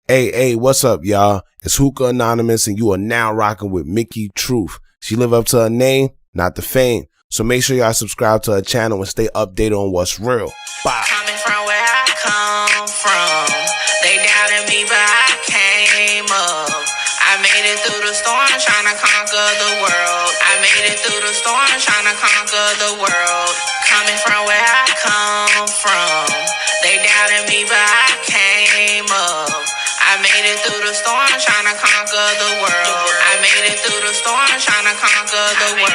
Hey, what's up, y'all? It's Hookah Anonymous, and you are now rocking with Mickey Truth. She live up to her name, not the fame. So make sure y'all subscribe to her channel and stay updated on what's real. Bye. Coming from where I come from, they doubted me, but I came up. I made it through the storm, trying to conquer the world. I made it through the storm, trying to conquer the world. Coming from where I come from, they doubted me, but I came up. I made it through the storm, trying to conquer the world. I made it through the storm, trying to conquer the world.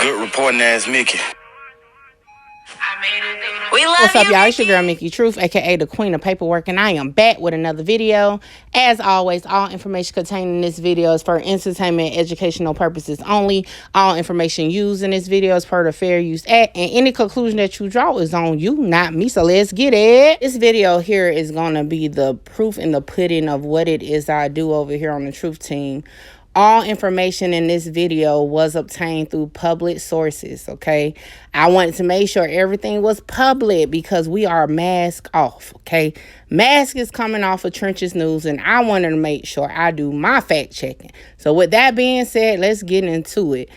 Good reporting ass Mickey. We love What's up, you, y'all? It's your Mickey. girl, Mickey Truth, aka the Queen of Paperwork, and I am back with another video. As always, all information contained in this video is for entertainment and educational purposes only. All information used in this video is per the Fair Use Act, and any conclusion that you draw is on you, not me, so let's get it. This video here is going to be the proof in the pudding of what it is I do over here on the Truth Team. All information in this video was obtained through public sources, okay? I wanted to make sure everything was public because we are mask off, okay? Mask is coming off of Trenches News, and I wanted to make sure I do my fact checking. So with that being said, let's get into it.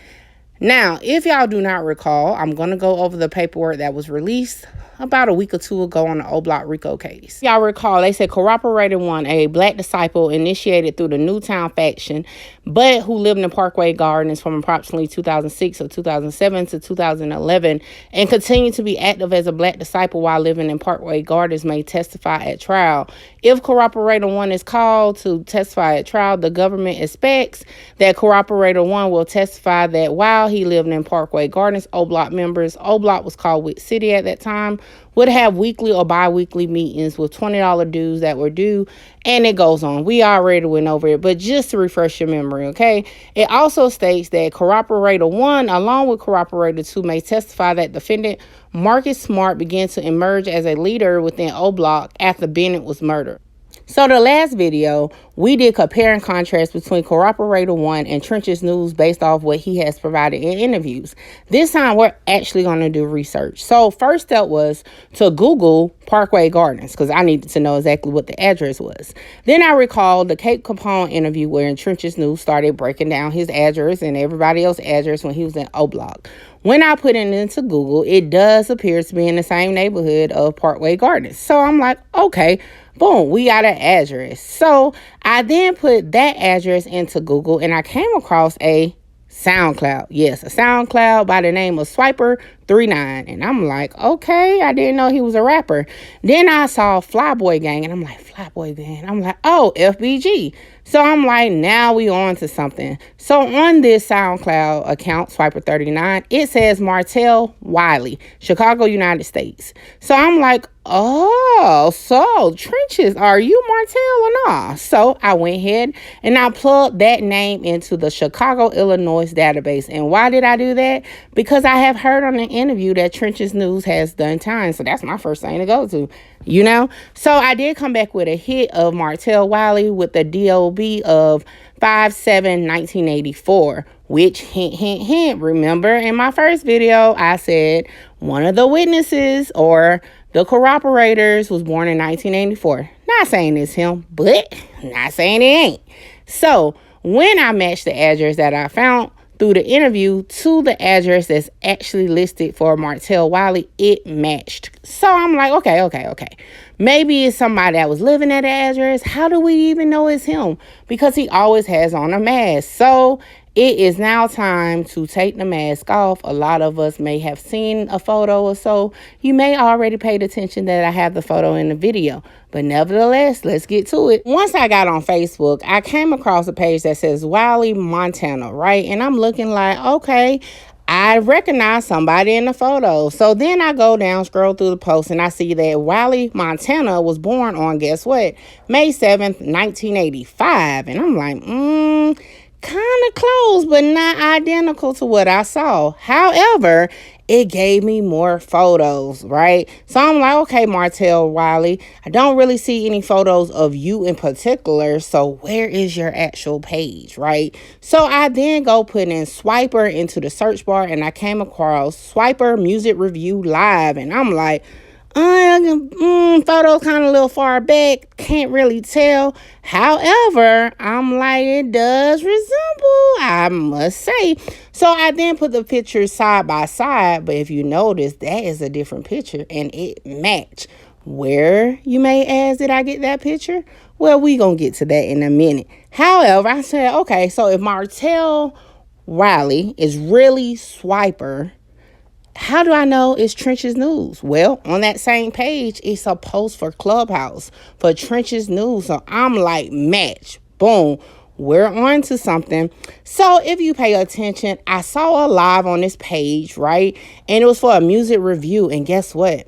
Now, if y'all do not recall, I'm going to go over the paperwork that was released about a week or two ago on the O Block Rico case. Y'all recall, they said Corroborated One, a black disciple initiated through the Newtown faction, but who lived in Parkway Gardens from approximately 2006 or 2007 to 2011, and continued to be active as a black disciple while living in Parkway Gardens, may testify at trial. If Corroborated One is called to testify at trial, the government expects that Corroborated One will testify that while he lived in Parkway Gardens, O Block members, O Block was called Wick City at that time, would have weekly or bi-weekly meetings with $20 dues that were due, and it goes on. We already went over it, but just to refresh your memory, okay? It also states that Corroborator 1, along with Corroborator 2, may testify that defendant Marcus Smart began to emerge as a leader within O Block after Bennett was murdered. So the last video, we did compare and contrast between Corroborator 1 and Trenches News based off what he has provided in interviews. This time, we're actually going to do research. So first step was to Google Parkway Gardens because I needed to know exactly what the address was. Then I recalled the Cape Capone interview where Trenches News started breaking down his address and everybody else's address when he was in O Block. When I put it into Google, it does appear to be in the same neighborhood of Parkway Gardens. So I'm like, okay, boom, we got an address. So I then put that address into Google and I came across a SoundCloud. Yes, a SoundCloud by the name of Swiper39. And I'm like, okay, I didn't know he was a rapper. Then I saw Flyboy Gang and I'm like, Flyboy Gang. I'm like, oh, FBG. So I'm like, now we on to something. So on this SoundCloud account, Swiper39, it says Martell Wiley, Chicago, United States. So I'm like, oh, so Trenches, are you Martell or not? So I went ahead and I plugged that name into the Chicago, Illinois database. And why did I do that? Because I have heard on an interview that Trenches News has done time. So that's my first thing to go to, you know? So I did come back with a hit of Martell Wiley with the DOB of 5/7/1984, which hint, remember in my first video, I said one of the witnesses or the corroborators was born in 1984. Not saying it's him, but not saying it ain't. So when I matched the address that I found through the interview to the address that's actually listed for Martell Wiley, it matched. So I'm like, okay. Maybe it's somebody that was living at the address. How do we even know it's him? Because he always has on a mask. So it is now time to take the mask off. A lot of us may have seen a photo or so. You may already paid attention that I have the photo in the video. But nevertheless, let's get to it. Once I got on Facebook, I came across a page that says Wiley, Montana, right? And I'm looking like, okay, I recognize somebody in the photo. So then I go down, scroll through the post, and I see that Wiley, Montana was born on, guess what? May 7th, 1985. And I'm like, kind of close, but not identical to what I saw. However, it gave me more photos, right? So I'm like, okay, Martell Wiley, I don't really see any photos of you in particular. So where is your actual page, right? So I then go put in Swiper into the search bar and I came across Swiper Music Review Live. And I'm like, Photos kind of a little far back. Can't really tell. However, I'm like, it does resemble, I must say. So I then put the pictures side by side. But if you notice, that is a different picture. And it matched. Where, you may ask, did I get that picture? Well, we gonna get to that in a minute. However, I said, okay, so if Martell Wiley is really Swiper, how do I know it's Trenches News? Well, on that same page, it's a post for Clubhouse for Trenches News. So I'm like, match, boom, we're on to something. So if you pay attention, I saw a live on this page, right? And it was for a music review. And guess what?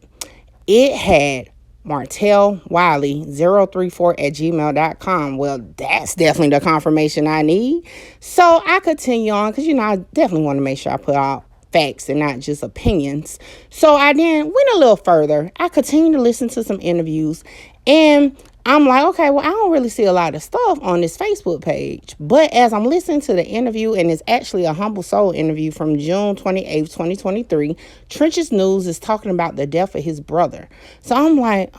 It had Martell Wiley 034@gmail.com. Well, that's definitely the confirmation I need. So I continue on because, I definitely want to make sure I put out facts and not just opinions. So I then went a little further. I continued to listen to some interviews, and I'm like, okay, well, I don't really see a lot of stuff on this Facebook page. But as I'm listening to the interview, and it's actually a Humble Soul interview from June 28th, 2023, Trenches News is talking about the death of his brother. So I'm like,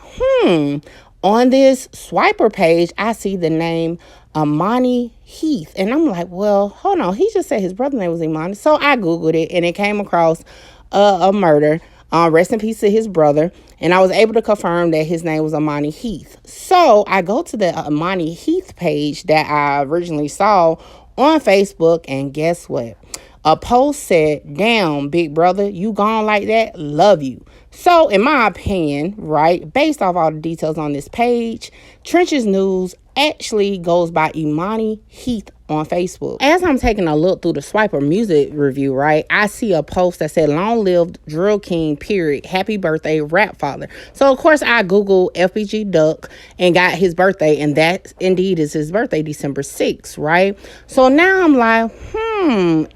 on this Swiper page, I see the name Imani Heath. And I'm like, well, hold on. He just said his brother's name was Imani. So I Googled it, and it came across a murder. Rest in peace to his brother. And I was able to confirm that his name was Imani Heath. So I go to the Imani Heath page that I originally saw on Facebook. And guess what? A post said, damn, big brother, you gone like that? Love you. So in my opinion, right, based off all the details on this page, Trenches News actually goes by Imani Heath on Facebook. As I'm taking a look through the Swiper music review, right, I see a post that said, long live Drill King, period. Happy birthday, Rap Father. So, of course, I Googled FBG Duck and got his birthday, and that indeed is his birthday, December 6th, right? So now I'm like,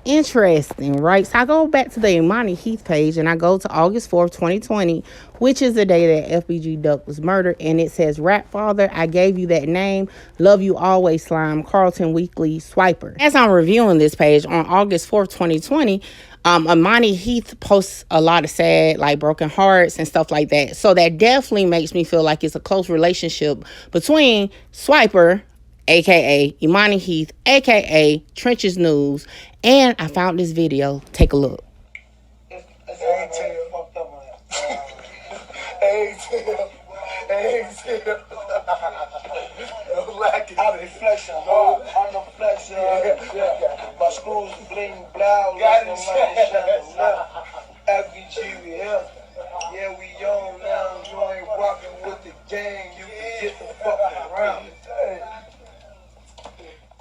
interesting, right? So I go back to the Imani Heath page, and I go to August 4th, 2020, which is the day that FBG Duck was murdered, and it says, Rap Father, I gave you that name. Love you always, Slime. Carlton Weekly Swiper. As I'm reviewing this page on August 4th, 2020, Imani Heath posts a lot of sad, like broken hearts and stuff like that. So that definitely makes me feel like it's a close relationship between Swiper, aka Imani Heath, aka Trenches News, and I found this video. Take a look. I'm reflection, I'm reflection. My screws bling blow. FBG, we here. Yeah, we on now. You ain't rocking with the gang. You can get the fuck around.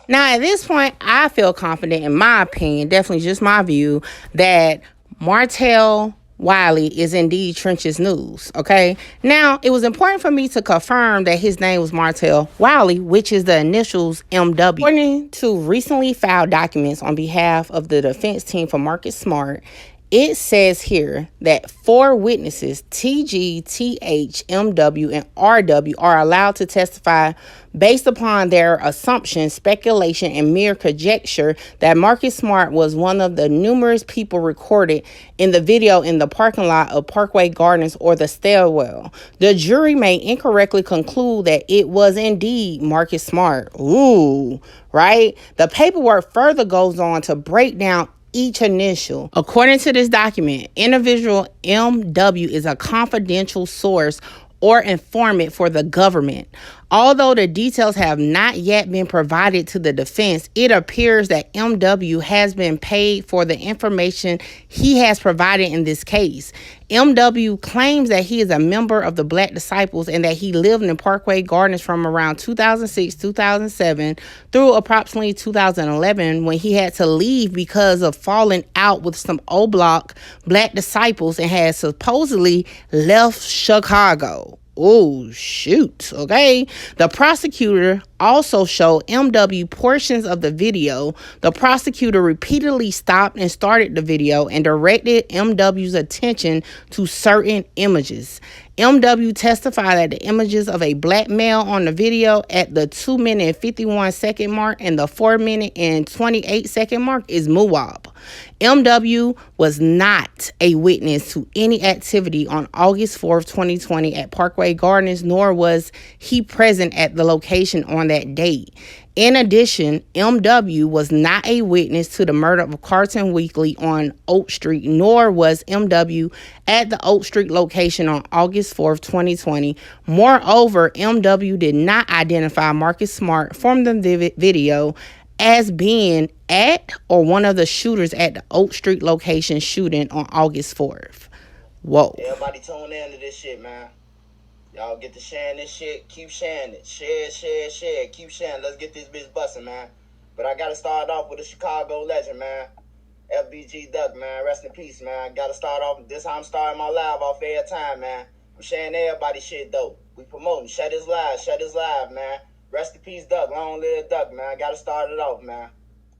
Now, at this point, I feel confident, in my opinion, definitely just my view, that Martell Wiley is indeed Trenches News, okay? Now, it was important for me to confirm that his name was Martell Wiley, which is the initials MW. According to recently filed documents on behalf of the defense team for Marcus Smart, it says here that 4 witnesses, TG, TH, MW, and RW, are allowed to testify based upon their assumption, speculation, and mere conjecture that Marcus Smart was one of the numerous people recorded in the video in the parking lot of Parkway Gardens or the stairwell. The jury may incorrectly conclude that it was indeed Marcus Smart. Ooh, right? The paperwork further goes on to break down each initial. According to this document, individual MW is a confidential source or informant for the government. Although the details have not yet been provided to the defense, it appears that MW has been paid for the information he has provided in this case. MW claims that he is a member of the Black Disciples and that he lived in Parkway Gardens from around 2006-2007 through approximately 2011 when he had to leave because of falling out with some O-Block Black Disciples and had supposedly left Chicago. Oh, shoot. Okay. The prosecutor also showed MW portions of the video. The prosecutor repeatedly stopped and started the video and directed MW's attention to certain images. MW testified that the images of a black male on the video at the 2-minute and 51-second mark and the 4-minute and 28-second mark is muwab. MW was not a witness to any activity on August 4th, 2020 at Parkway Gardens, nor was he present at the location on that date. In addition, MW was not a witness to the murder of Carlton Weekly on Oak Street, nor was MW at the Oak Street location on August 4th, 2020. Moreover, MW did not identify Marcus Smart from the video as being at or one of the shooters at the Oak Street location shooting on August 4th. Whoa. Everybody tune in to this shit, man. Y'all get to sharing this shit. Keep sharing it. Share. Keep sharing. Let's get this bitch busting, man. But I gotta start off with a Chicago legend, man. FBG Duck, man. Rest in peace, man. Gotta start off. This how I'm starting my live off every time, man. I'm sharing everybody's shit, though. We promoting. Shut his live, man. Rest in peace, Duck. Long live Duck, man. Gotta start it off, man.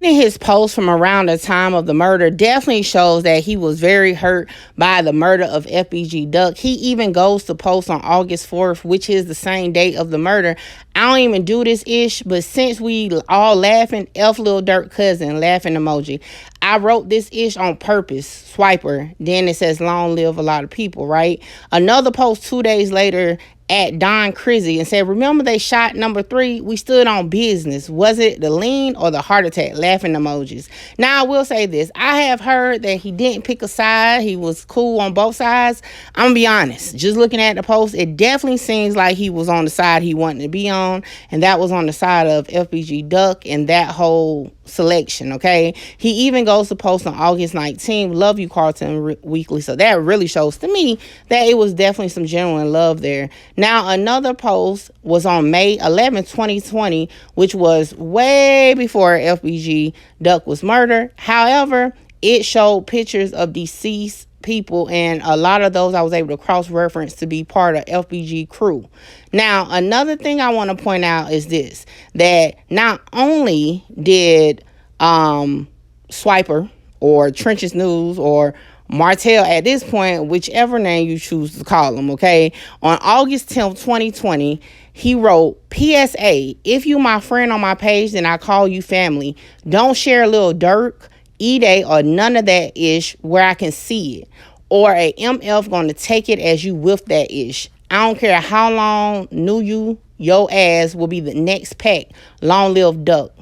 In his post from around the time of the murder definitely shows that he was very hurt by the murder of FBG Duck. He even goes to post on August 4th, which is the same date of the murder. I don't even do this ish, but since we all laughing, F Lil Durk cousin, laughing emoji. I wrote this ish on purpose, swiper. Then it says long live a lot of people, right? Another post 2 days later at Don Crizzy and said, remember they shot number 3? We stood on business. Was it the lean or the heart attack? Laughing emojis. Now, I will say this. I have heard that he didn't pick a side. He was cool on both sides. I'm going to be honest. Just looking at the post, it definitely seems like he was on the side he wanted to be on. And that was on the side of FBG Duck and that whole selection, okay? He even goes to post on August 19th, love you, Carlton Weekly. So that really shows to me that it was definitely some genuine love there. Now, another post was on May 11, 2020, which was way before FBG Duck was murdered. However, it showed pictures of deceased people, and a lot of those I was able to cross-reference to be part of FBG crew. Now, another thing I want to point out is this, that not only did Swiper or Trenches News or Martell at this point, whichever name you choose to call him, okay, on August 10th, 2020, he wrote, PSA, if you my friend on my page, then I call you family. Don't share Lil Durk, E-Day, or none of that ish where I can see it. Or a MF gonna take it as you with that ish. I don't care how long knew you, your ass will be the next pack. Long live Duck.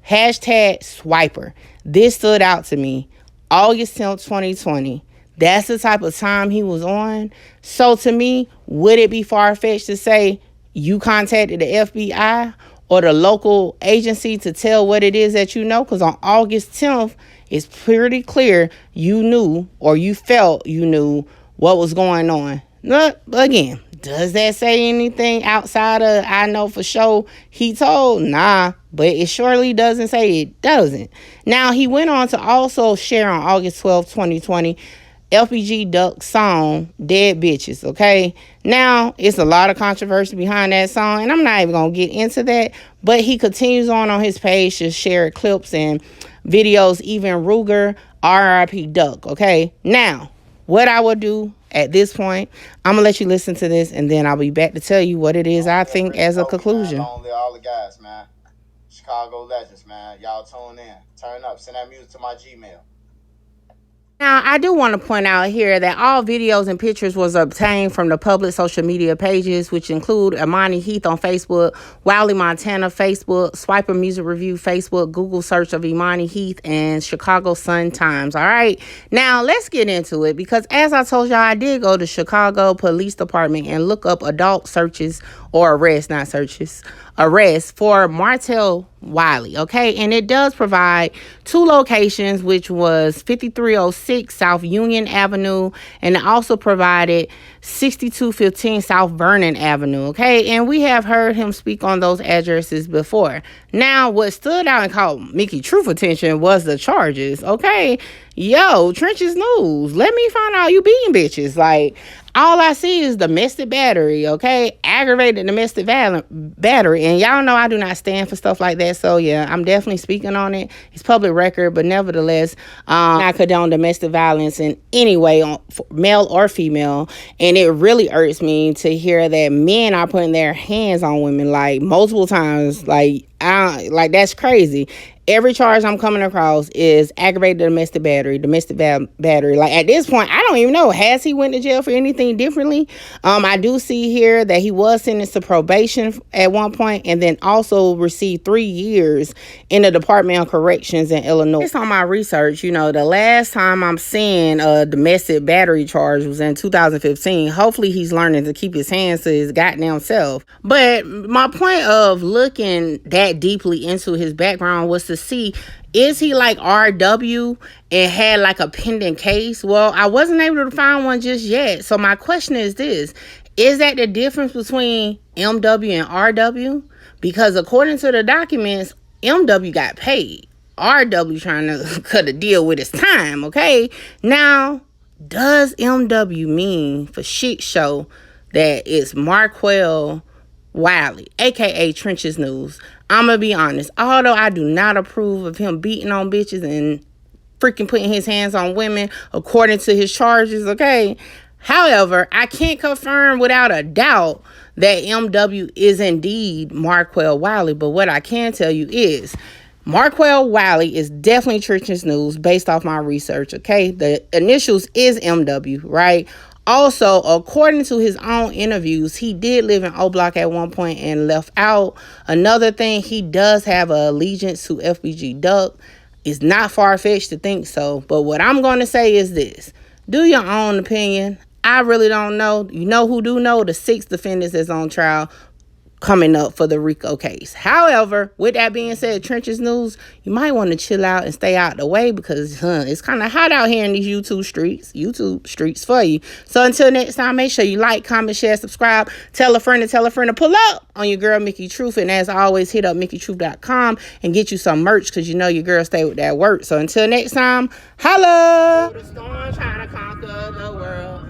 Hashtag Swiper. This stood out to me. August 10th, 2020. That's the type of time he was on. So to me, would it be far-fetched to say you contacted the FBI or the local agency to tell what it is that you know? Because on August 10th, it's pretty clear you knew or you felt you knew what was going on. But again, does that say anything outside of I know for sure he told? Nah, but it surely doesn't say it doesn't. Now, he went on to also share on August 12, 2020, FBG Duck's song, Dead Bitches, okay? Now, it's a lot of controversy behind that song, and I'm not even going to get into that, but he continues on his page to share clips and videos, even Ruger, RIP Duck, okay? Now, what I will do at this point, I'm going to let you listen to this, and then I'll be back to tell you what it is I think as a conclusion. Long live all the guys, man. Chicago legends, man. Y'all tune in. Turn up. Send that music to my Gmail. Now, I do want to point out here that all videos and pictures was obtained from the public social media pages, which include Imani Heath on Facebook, Wiley Montana Facebook, Swiper Music Review Facebook, Google search of Imani Heath, and Chicago Sun-Times. All right. Now, let's get into it because as I told y'all, I did go to Chicago Police Department and look up adult searches or arrests, not searches, arrests for Martell Wiley, okay? And it does provide 2 locations, which was 5306 South Union Avenue, and it also provided 6215 South Vernon Avenue, okay? And we have heard him speak on those addresses before. Now, what stood out and caught Mickey Truth attention was the charges, okay? yo, Trenches News, let me find out you beating bitches. Like, all I see is domestic battery, okay? Aggravated domestic battery. And y'all know I do not stand for stuff like that. So, yeah, I'm definitely speaking on it. It's public record, but nevertheless, I condone domestic violence in any way, male or female. And it really irks me to hear that men are putting their hands on women, like, multiple times. Like, that's crazy. Every charge I'm coming across is aggravated domestic battery, battery. Like, at this point, I don't even know. Has he went to jail for anything differently? I do see here that he was sentenced to probation at one point and then also received 3 years in the Department of Corrections in Illinois. Based on my research, the last time I'm seeing a domestic battery charge was in 2015. Hopefully he's learning to keep his hands to his goddamn self. But my point of looking that deeply into his background was to see, is he like RW and had like a pending case? Well, I wasn't able to find one just yet. So my question is this: is that the difference between MW and RW? Because according to the documents, MW got paid. RW trying to cut a deal with his time, okay? Now, does MW mean for shit show that it's Marquell Wiley, aka Trenches News? I'm gonna be honest, although I do not approve of him beating on bitches and freaking putting his hands on women according to his charges, okay? However, I can't confirm without a doubt that MW is indeed Marquell Wiley, but what I can tell you is Marquell Wiley is definitely Trenches News based off my research, okay? The initials is MW, right? Also, according to his own interviews, he did live in O Block at one point and left out. Another thing, he does have an allegiance to FBG Duck. It's not far-fetched to think so. But what I'm going to say is this: do your own opinion. I really don't know. You know who do know? The 6 defendants that's on trial coming up for the RICO case. However, with that being said, Trenches News, you might want to chill out and stay out the way because it's kind of hot out here in these YouTube streets for you. So until next time, make sure you like, comment, share, subscribe, tell a friend to pull up on your girl Mickey Truth. And as always, hit up MickeyTruth.com and get you some merch because you know your girl stay with that work. So until next time, holla! The storm trying to conquer the world.